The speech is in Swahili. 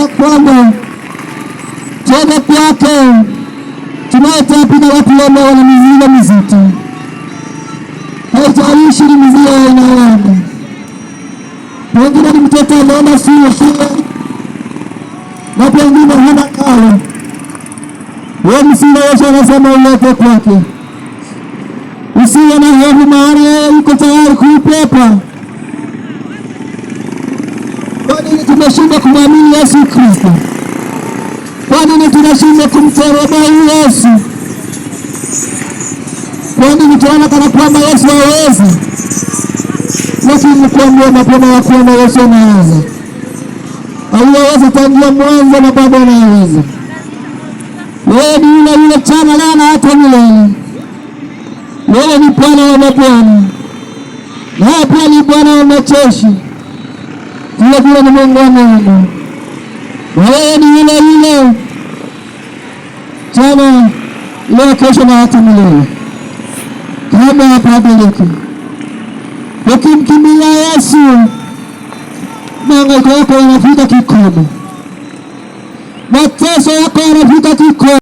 ya kwamba toka kwake tunayetapika watu ambao wana mizigo mizito, haijalishi ni mizigo ya aina gani. Pengine ni mtoto ameenda shule na pengine hana karo, wewe msiba Yesu anasema ulete kwake. Usiwe na hofu, maana yeye yuko tayari kuipepa. Kwa nini tunashindwa kumwamini Yesu Kristo? Kwa nini tunashindwa kumtegemea Yesu? Kwa nini tunaona kana kwamba Yesu hawezi? Lakini kuambia mapema ya kwamba Yesu anaweza. Aliyeweza tangia mwanzo na bado anaweza. Wewe ni yule jana leo na hata milele. Wewe ni Bwana wa mabwana, naye pia ni Bwana wa majeshi. Vile ni Mungu wa Mungu. Wewe ni yule jana leo kesho na hata milele. Kama habadiliki. Ukimkimbilia Yesu, mahangaiko yako yanafika kikomo. Mateso yako yanafika kikomo.